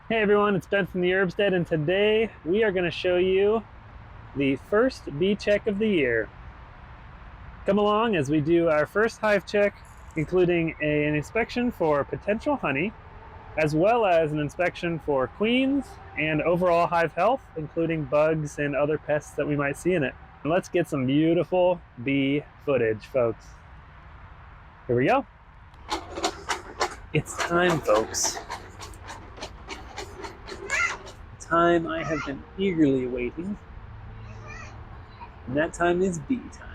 Hey everyone, it's Ben from the Urbstead, and today we are going to show you the first bee check of the year. Come along as we do our first hive check, including an inspection for potential honey, as well as an inspection for queens and overall hive health, including bugs and other pests that we might see in it. And let's get some beautiful bee footage, folks. Here we go. It's time, folks. Time I have been eagerly awaiting. And that time is bee time.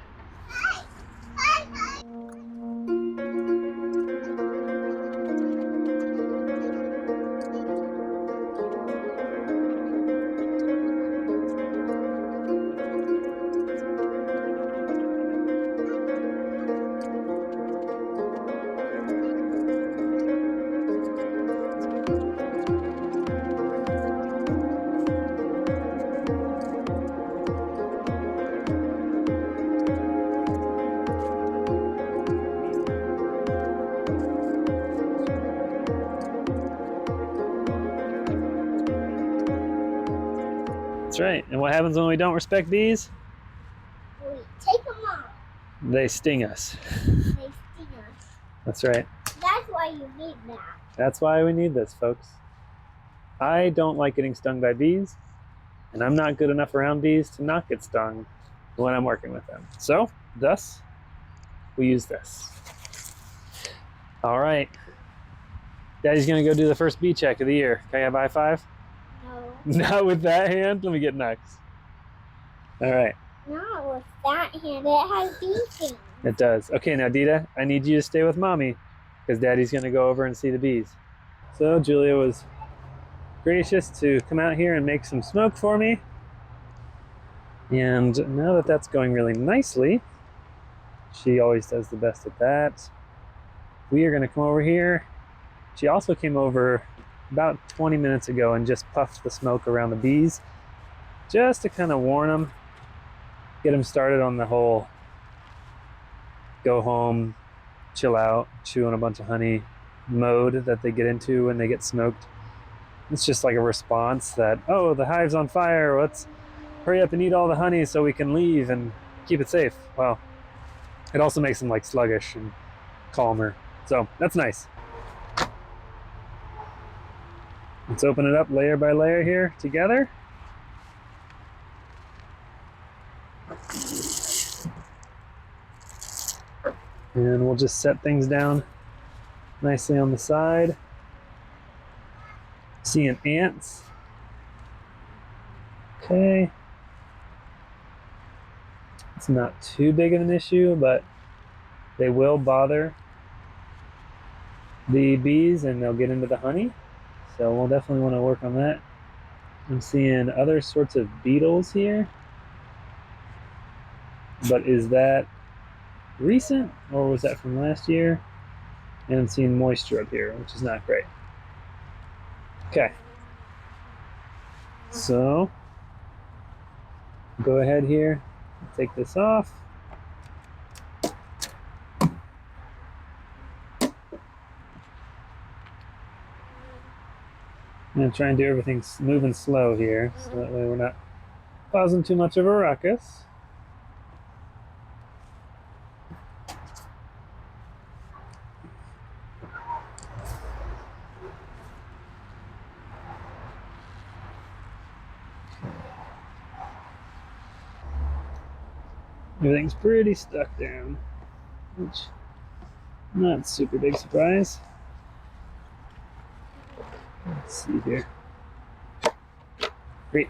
That's right. And what happens when we don't respect bees? We take them off. They sting us. They sting us. That's right. That's why you need that. That's why we need this, folks. I don't like getting stung by bees, and I'm not good enough around bees to not get stung when I'm working with them. So, thus, we use this. All right. Daddy's going to go do the first bee check of the year. Can I have a high five? No. Not with that hand. Let me get next. All right. Not with that hand. It has bee stings. It does. Okay, now, Dita, I need you to stay with Mommy because Daddy's going to go over and see the bees. So, Julia was gracious to come out here and make some smoke for me. And now that that's going really nicely, she always does the best at that, we are going to come over here. She also came over about 20 minutes ago and just puffed the smoke around the bees just to kind of warn them, get them started on the whole go home, chill out, chew on a bunch of honey mode that they get into when they get smoked. It's just like a response that, oh, the hive's on fire, let's hurry up and eat all the honey so we can leave and keep it safe. Well, it also makes them like sluggish and calmer, so that's nice. Let's open it up layer by layer here together. And we'll just set things down nicely on the side. Seeing ants. Okay. It's not too big of an issue, but they will bother the bees and they'll get into the honey. So we'll definitely want to work on that. I'm seeing other sorts of beetles here. But is that recent or was that from last year? And I'm seeing moisture up here, which is not great. Okay. So go ahead here, take this off. I'm going to try and do everything moving slow here, so that way we're not causing too much of a ruckus. Everything's pretty stuck down, which not super big surprise. Let's see here. Great.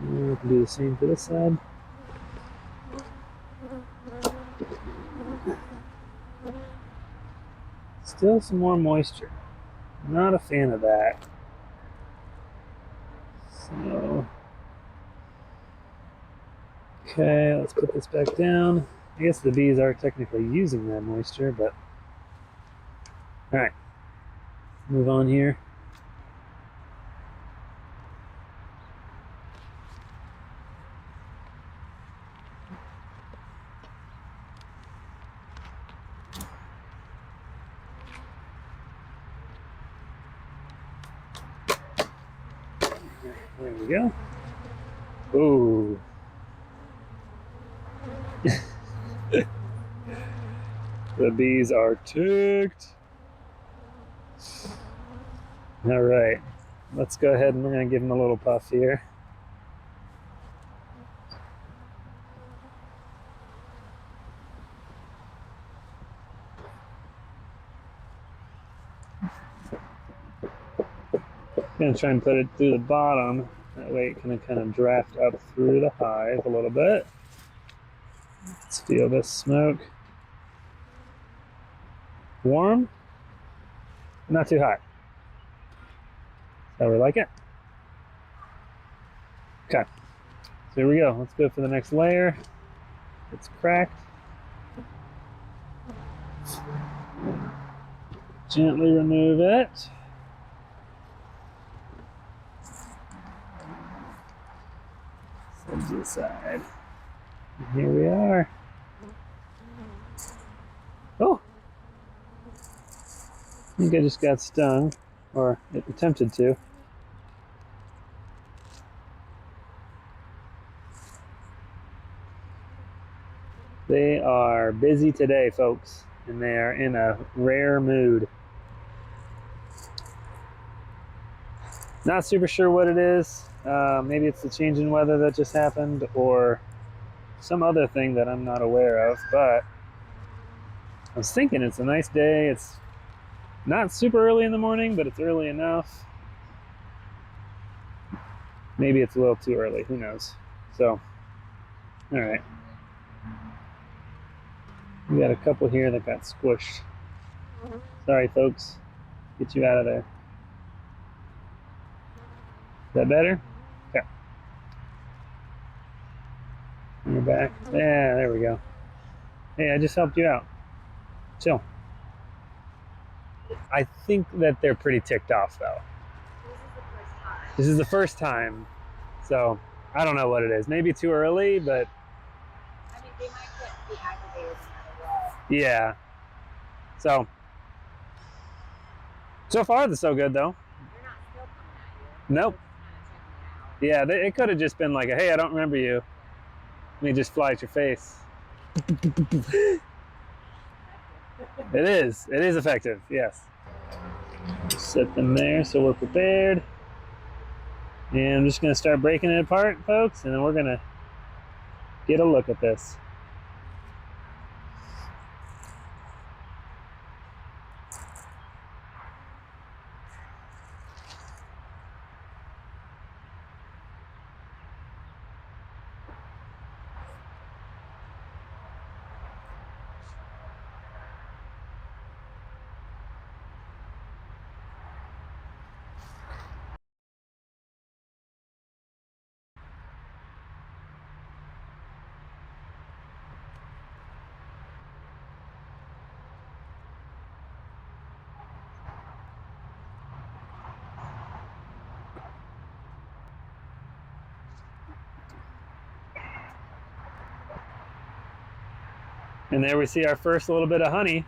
We can do the same for this side. Still some more moisture. Not a fan of that. So, okay, let's put this back down. I guess the bees are technically using that moisture, but all right, move on here. There we go. Ooh. The bees are ticked. All right, let's go ahead and we're gonna give them a little puff here. I'm gonna try and put it through the bottom. That way it can kind of draft up through the hive a little bit. Let's feel this smoke. Warm, not too hot. So we like it. Okay, so here we go. Let's go for the next layer. It's cracked. Gently remove it. Set to the side. And here we are. Oh! I think I just got stung, or it attempted to. They are busy today, folks, and they are in a rare mood. Not super sure what it is. Maybe it's the change in weather that just happened, or some other thing that I'm not aware of, but I was thinking it's a nice day. It's not super early in the morning, but it's early enough. Maybe it's a little too early, who knows. So, all right. We got a couple here that got squished. Sorry, folks. Get you out of there. Is that better? Okay. You're back. Yeah, there we go. Hey, I just helped you out. Chill. I think that they're pretty ticked off, though. This is the first time. So, I don't know what it is. Maybe too early, but... I mean, they might get deactivated no matter what. Yeah. So far, they're so good, though. They're not still coming at you. Nope. Kind of Yeah, it could have just been like, hey, I don't remember you. Let me just fly at your face. It is effective, yes. Set them there so we're prepared. And I'm just gonna start breaking it apart, folks, and then we're gonna get a look at this. And there we see our first little bit of honey.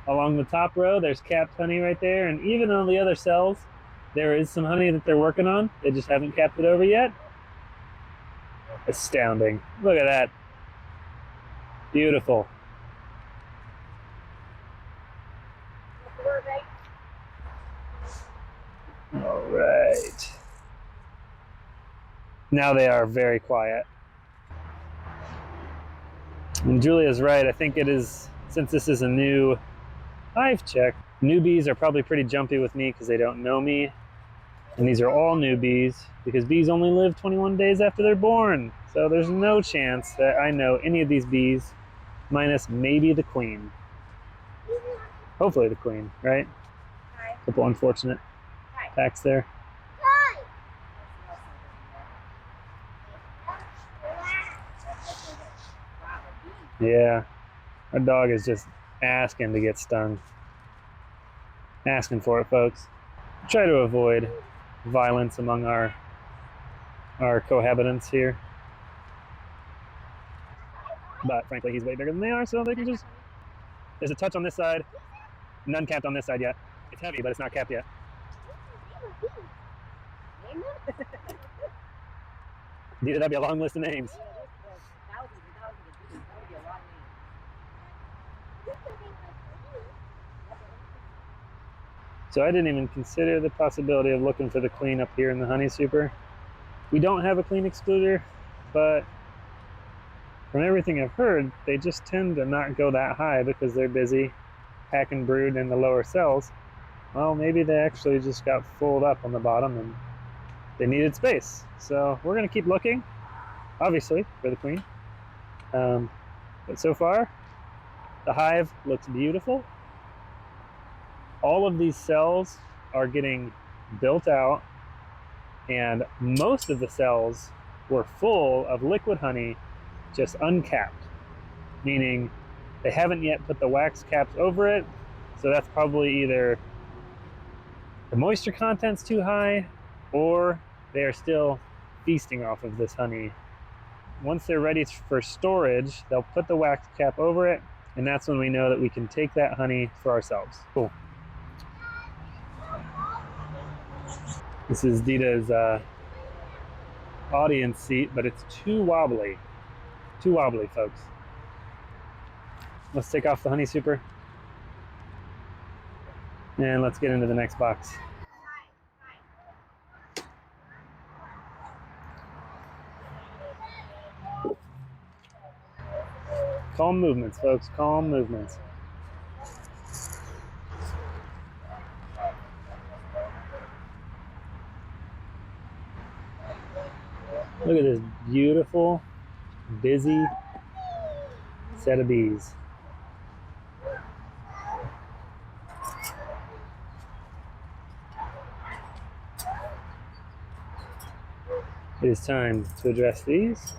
Along the top row, there's capped honey right there, and even on the other cells, there is some honey that they're working on. They just haven't capped it over yet. Astounding. Look at that. Beautiful. All right. Now they are very quiet. And Julia's right. I think it is, since this is a new Hive Check, newbies are probably pretty jumpy with me because they don't know me. And these are all newbies because bees only live 21 days after they're born. So there's no chance that I know any of these bees, minus maybe the queen. Hopefully the queen, right? A couple unfortunate packs there. Yeah, our dog is just asking to get stung. Asking for it, folks. Try to avoid violence among our cohabitants here. But frankly, he's way bigger than they are, so they can just... There's a touch on this side, none capped on this side yet. It's heavy, but it's not capped yet. That'd be a long list of names. Yeah, there's thousands and thousands of bees. That would be a long name. So I didn't even consider the possibility of looking for the queen up here in the honey super. We don't have a queen excluder, but from everything I've heard, they just tend to not go that high because they're busy packing brood in the lower cells. Well, maybe they actually just got full up on the bottom and they needed space. So we're gonna keep looking, obviously, for the queen. But so far, the hive looks beautiful. All of these cells are getting built out, and most of the cells were full of liquid honey, just uncapped, meaning they haven't yet put the wax caps over it. So that's probably either the moisture content's too high or they are still feasting off of this honey. Once they're ready for storage, they'll put the wax cap over it, and that's when we know that we can take that honey for ourselves. Cool. This is Dita's audience seat, but it's too wobbly. Too wobbly, folks. Let's take off the honey super. And let's get into the next box. Calm movements, folks, calm movements. Look at this beautiful, busy set of bees. It is time to address these.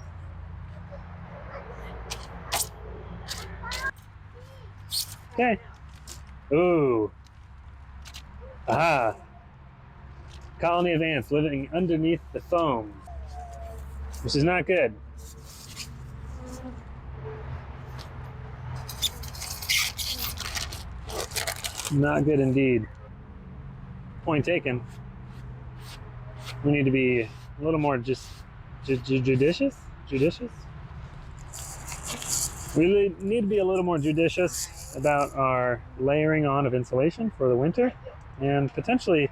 Okay. Ooh. Aha. Colony of ants living underneath the foam, which is not good. Not good indeed. Point taken. We need to be a little more judicious. We need to be a little more judicious about our layering on of insulation for the winter, and potentially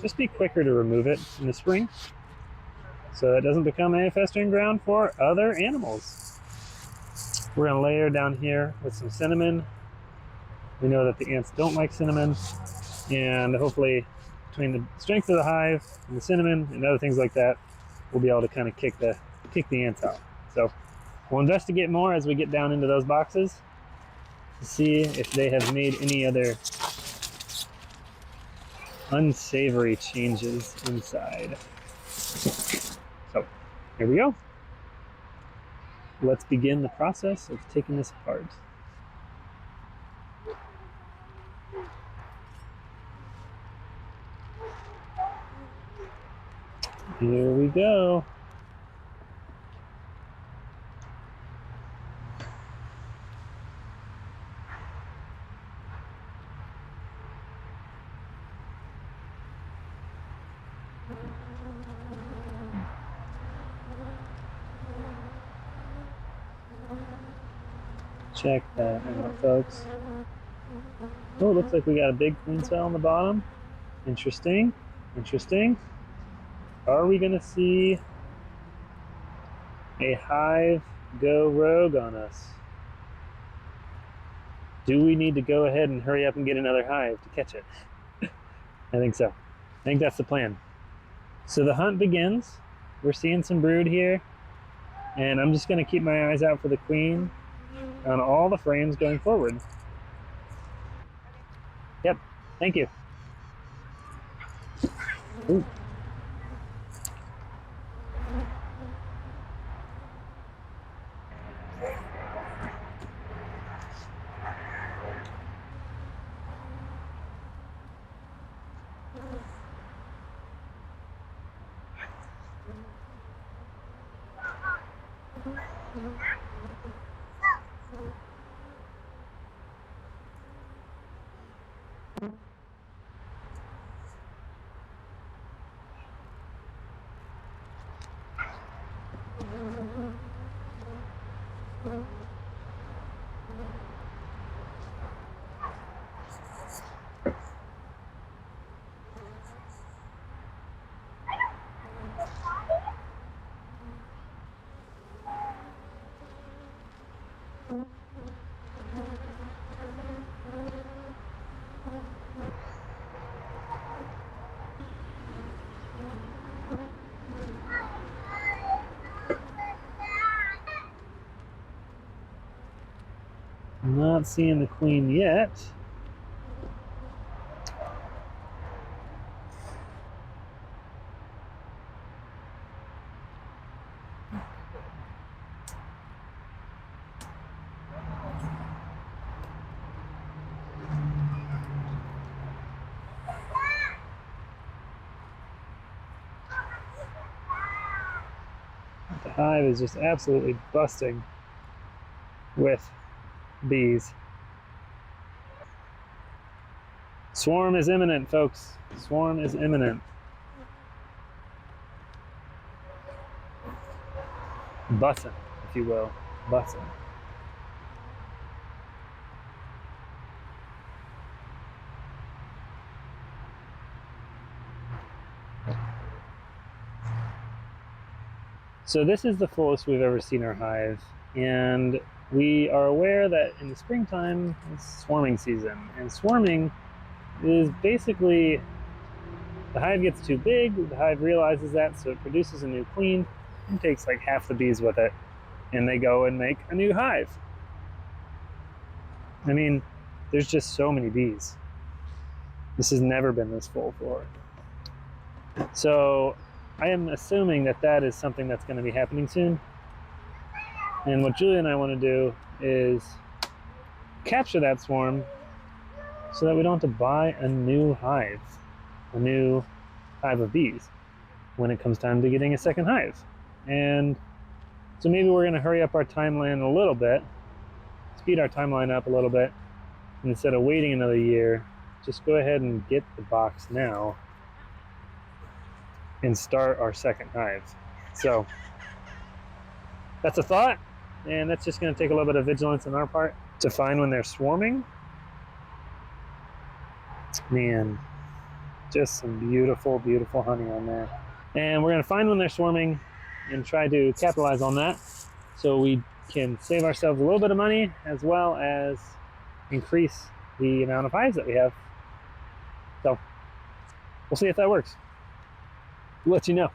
just be quicker to remove it in the spring so it doesn't become a festering ground for other animals. We're going to layer down here with some cinnamon. We know that the ants don't like cinnamon, and hopefully between the strength of the hive and the cinnamon and other things like that, we'll be able to kind of kick the ants out. So we'll investigate more as we get down into those boxes to see if they have made any other unsavory changes inside. So here we go. Let's begin the process of taking this apart. Here we go. Check that out, folks. Oh, it looks like we got a big queen cell on the bottom. Interesting. Interesting. Are we going to see a hive go rogue on us? Do we need to go ahead and hurry up and get another hive to catch it? I think so. I think that's the plan. So the hunt begins. We're seeing some brood here, and I'm just going to keep my eyes out for the queen on all the frames going forward. Yep, thank you. Ooh. Not seeing the queen yet. The hive is just absolutely busting with bees. Swarm is imminent, folks. Swarm is imminent. Bussin', if you will. Bussin'. So this is the fullest we've ever seen our hive, and we are aware that in the springtime it's swarming season, and swarming is basically the hive gets too big, the hive realizes that, so it produces a new queen and takes like half the bees with it, and they go and make a new hive. I mean, there's just so many bees. This has never been this full before. So I am assuming that that is something that's going to be happening soon. And what Julia and I want to do is capture that swarm so that we don't have to buy a new hive of bees when it comes time to getting a second hive. And so maybe we're going to hurry up our timeline a little bit, speed our timeline up a little bit, and instead of waiting another year, just go ahead and get the box now and start our second hive. So that's a thought, and that's just going to take a little bit of vigilance on our part to find when they're swarming. Man, just some beautiful, beautiful honey on there. And we're going to find when they're swarming and try to capitalize on that so we can save ourselves a little bit of money as well as increase the amount of hives that we have. So we'll see if that works. We'll let you know.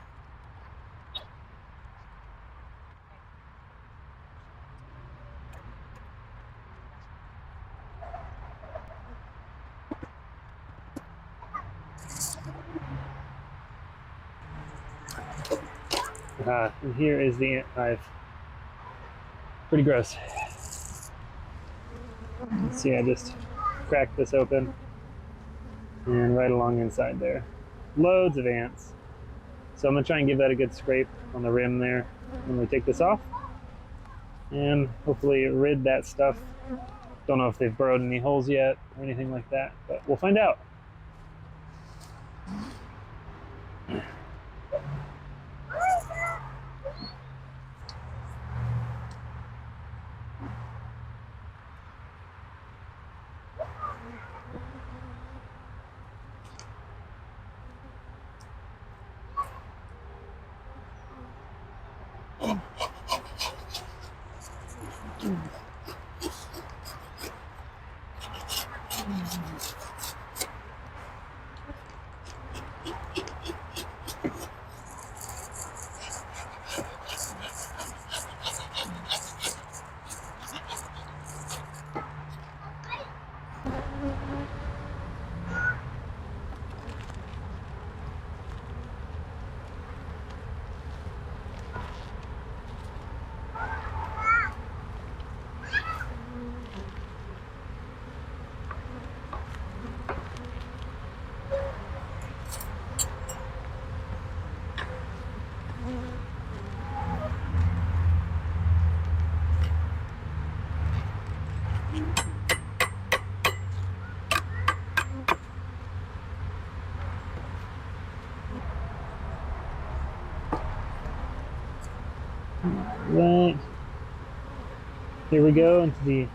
And here is the ant hive. Pretty gross. Let's see, I just cracked this open, and right along inside there, loads of ants. So I'm gonna try and give that a good scrape on the rim there when we take this off, and hopefully rid that stuff. Don't know if they've burrowed any holes yet or anything like that, but we'll find out. Right. Here we go into the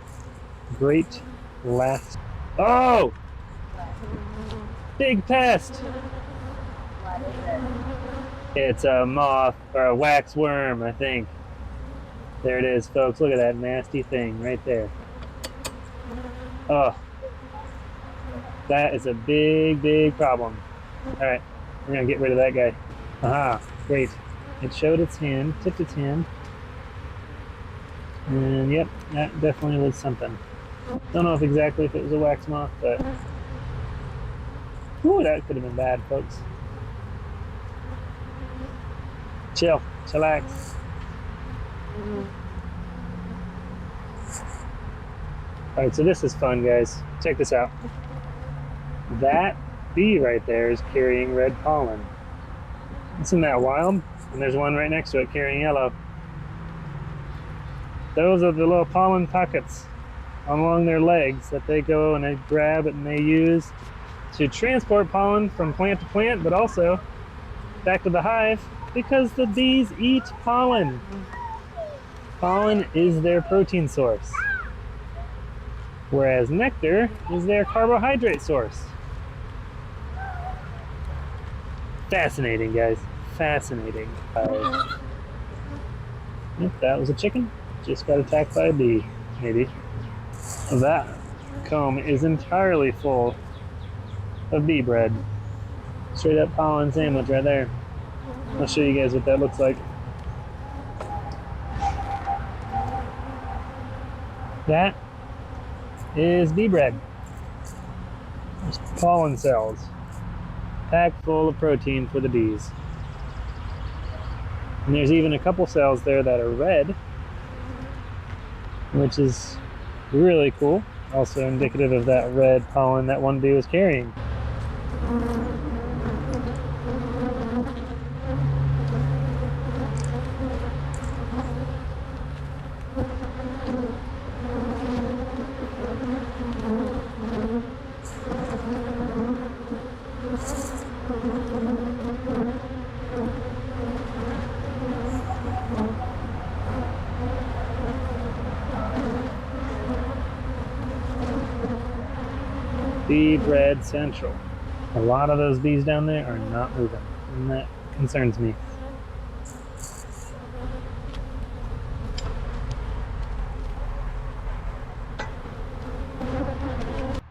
great last. Oh! Big pest! What is it? It's a moth or a waxworm, I think. There it is, folks. Look at that nasty thing right there. Oh, that is a big, big problem. All right, we're gonna get rid of that guy. Aha, great. It showed its hand, tipped its hand. And yep, that definitely was something. Don't know if exactly if it was a wax moth, but whew, that could have been bad, folks. Chill, chillax. All right, so this is fun, guys. Check this out. That bee right there is carrying red pollen. Isn't that wild? And there's one right next to it carrying yellow. Those are the little pollen pockets along their legs that they go and they grab and they use to transport pollen from plant to plant, but also back to the hive because the bees eat pollen. Pollen is their protein source, whereas nectar is their carbohydrate source. Fascinating, guys. Fascinating. Yep, that was a chicken. Just got attacked by a bee, maybe. That comb is entirely full of bee bread. Straight up pollen sandwich right there. I'll show you guys what that looks like. That is bee bread. There's pollen cells packed full of protein for the bees. And there's even a couple cells there that are red, which is really cool. Also indicative of that red pollen that one bee was carrying. Bee bread central. A lot of those bees down there are not moving, and that concerns me.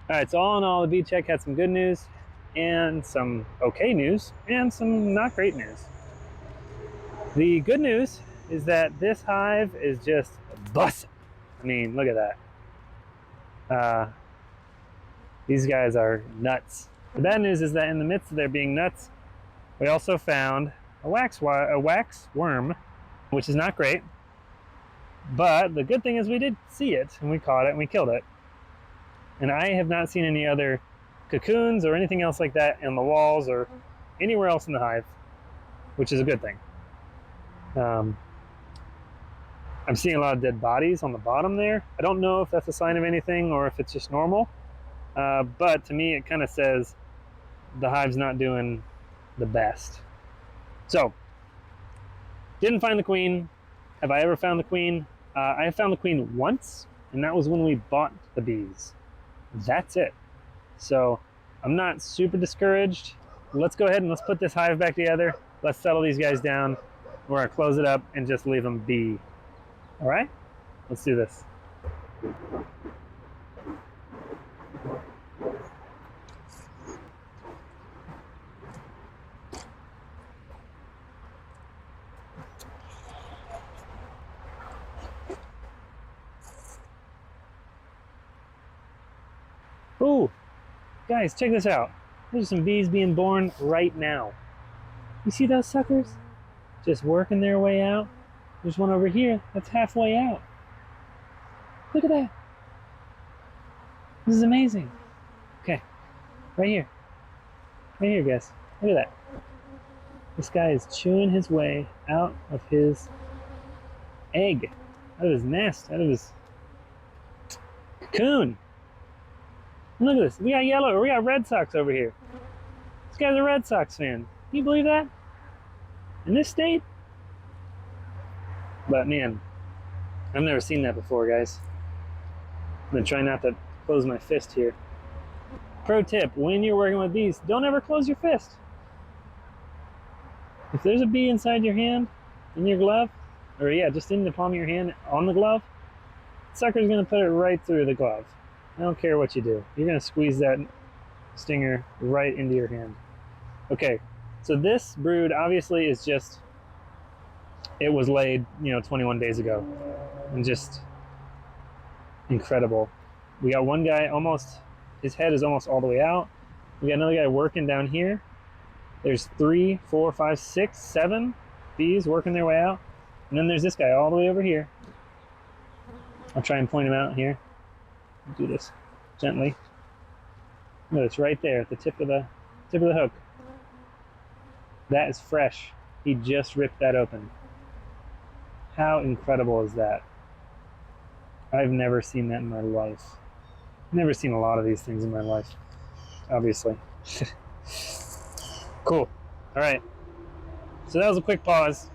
Alright, so all in all, the bee check had some good news and some okay news and some not great news. The good news is that this hive is just busting. I mean, look at that. These guys are nuts. The bad news is that in the midst of their being nuts, we also found a wax worm, which is not great. But the good thing is we did see it, and we caught it, and we killed it. And I have not seen any other cocoons or anything else like that on the walls or anywhere else in the hive, which is a good thing. I'm seeing a lot of dead bodies on the bottom there. I don't know if that's a sign of anything or if it's just normal. But to me, it kind of says the hive's not doing the best. So, didn't find the queen. Have I ever found the queen? I have found the queen once, and that was when we bought the bees. That's it. So, I'm not super discouraged. Let's go ahead and let's put this hive back together. Let's settle these guys down. We're gonna close it up and just leave them be. All right? Let's do this. Ooh, guys, check this out. There's some bees being born right now. You see those suckers? Just working their way out. There's one over here that's halfway out. Look at that. This is amazing. Okay, right here. Right here, guys. Look at that. This guy is chewing his way out of his egg, out of his nest, out of his cocoon. And look at this. We got yellow, or we got Red Sox over here. This guy's a Red Sox fan. Can you believe that? In this state? But man, I've never seen that before, guys. I'm gonna try not to close my fist here. Pro tip, when you're working with bees, don't ever close your fist. If there's a bee inside your hand, in your glove, or yeah, just in the palm of your hand on the glove, sucker's gonna put it right through the glove. I don't care what you do. You're gonna squeeze that stinger right into your hand. Okay, so this brood obviously is just, it was laid, 21 days ago, and just incredible. We got one guy almost, his head is almost all the way out. We got another guy working down here. There's 3, 4, 5, 6, 7 bees working their way out. And then there's this guy all the way over here. I'll try and point him out here. Do this gently. No, it's right there at the tip of the hook. That is fresh. He just ripped that open. How incredible is that? I've never seen that in my life. I've never seen a lot of these things in my life, obviously. Cool. All right. So that was a quick pause.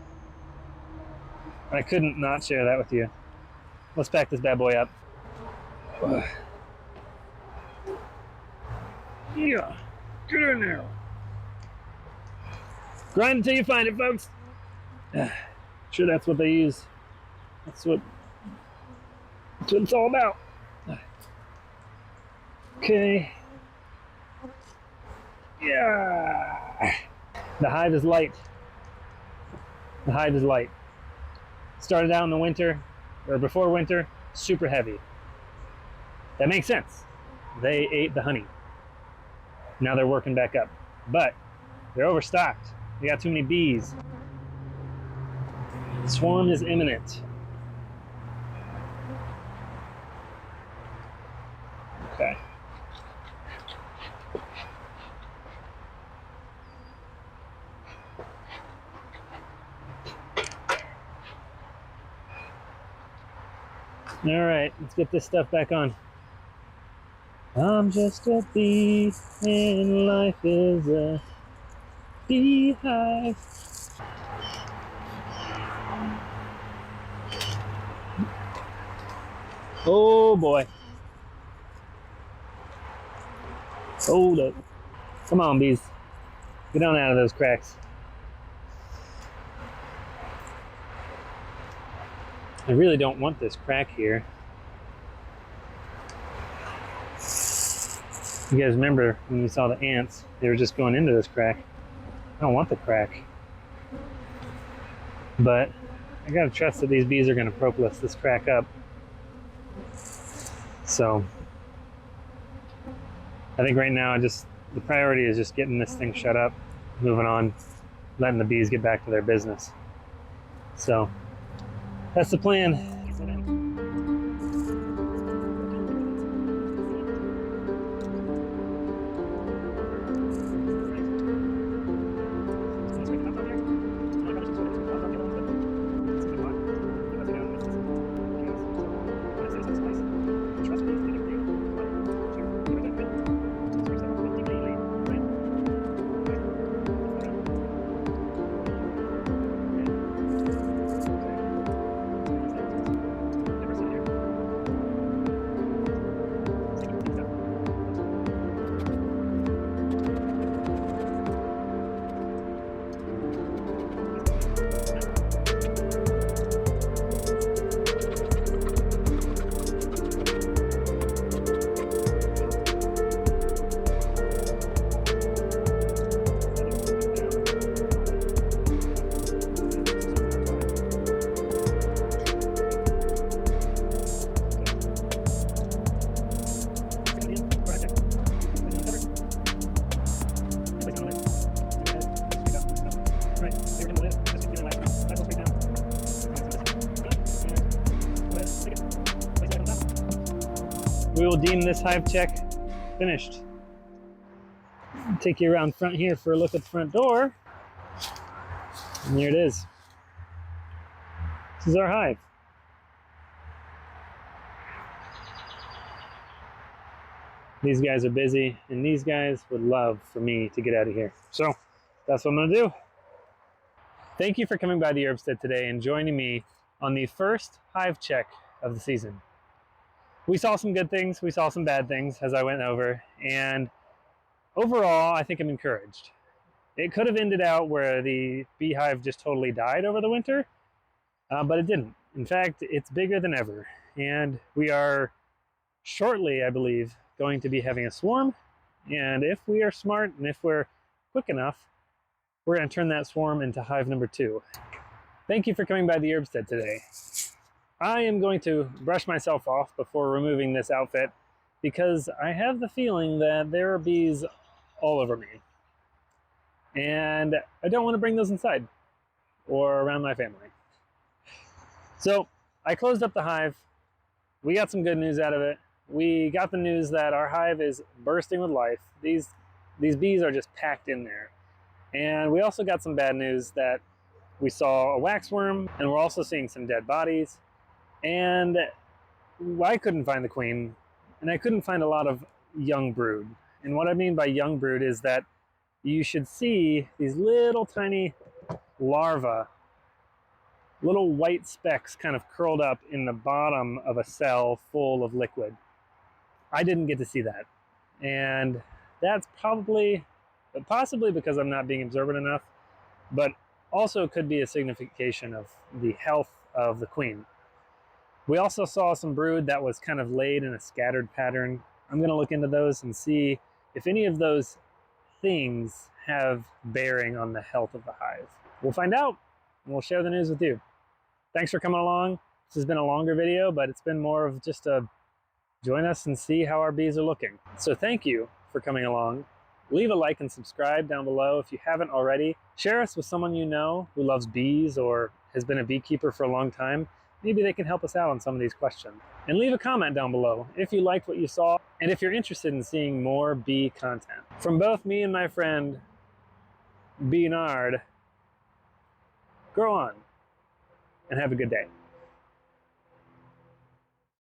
I couldn't not share that with you. Let's pack this bad boy up. Yeah. Get in there. Grind until you find it, folks. Sure, that's what they use. That's what it's all about. Okay. Yeah. The hive is light. The hive is light. Started out in the winter, or before winter, super heavy. That makes sense. They ate the honey. Now they're working back up. But they're overstocked. They got too many bees. The swarm is imminent. Okay. All right, let's get this stuff back on. I'm just a bee, and life is a beehive. Oh boy. Hold up. Come on, bees. Get on out of those cracks. I really don't want this crack here. You guys remember when you saw the ants, they were just going into this crack. I don't want the crack. But I gotta trust that these bees are gonna propolis this crack up. So I think right now the priority is just getting this thing shut up, moving on, letting the bees get back to their business. So that's the plan. We will deem this hive check finished. Take you around front here for a look at the front door. And here it is. This is our hive. These guys are busy, and these guys would love for me to get out of here. So that's what I'm gonna do. Thank you for coming by the Urbstead today and joining me on the first hive check of the season. We saw some good things, we saw some bad things as I went over, and overall I think I'm encouraged. It could have ended out where the beehive just totally died over the winter, but it didn't. In fact, it's bigger than ever, and we are shortly, I believe, going to be having a swarm, and if we are smart and if we're quick enough, we're going to turn that swarm into hive number 2. Thank you for coming by the Urbstead today. I am going to brush myself off before removing this outfit because I have the feeling that there are bees all over me. And I don't want to bring those inside or around my family. So I closed up the hive. We got some good news out of it. We got the news that our hive is bursting with life. These bees are just packed in there. And we also got some bad news that we saw a waxworm, and we're also seeing some dead bodies. And I couldn't find the queen, and I couldn't find a lot of young brood. And what I mean by young brood is that you should see these little tiny larvae, little white specks kind of curled up in the bottom of a cell full of liquid. I didn't get to see that. And that's possibly because I'm not being observant enough, but also could be a signification of the health of the queen. We also saw some brood that was kind of laid in a scattered pattern. I'm going to look into those and see if any of those things have bearing on the health of the hive. We'll find out, and we'll share the news with you. Thanks for coming along. This has been a longer video, but it's been more of just a join us and see how our bees are looking. So thank you for coming along. Leave a like and subscribe down below if you haven't already. Share us with someone you know who loves bees or has been a beekeeper for a long time. Maybe they can help us out on some of these questions. And leave a comment down below if you liked what you saw and if you're interested in seeing more bee content. From both me and my friend, Beanard, grow on and have a good day.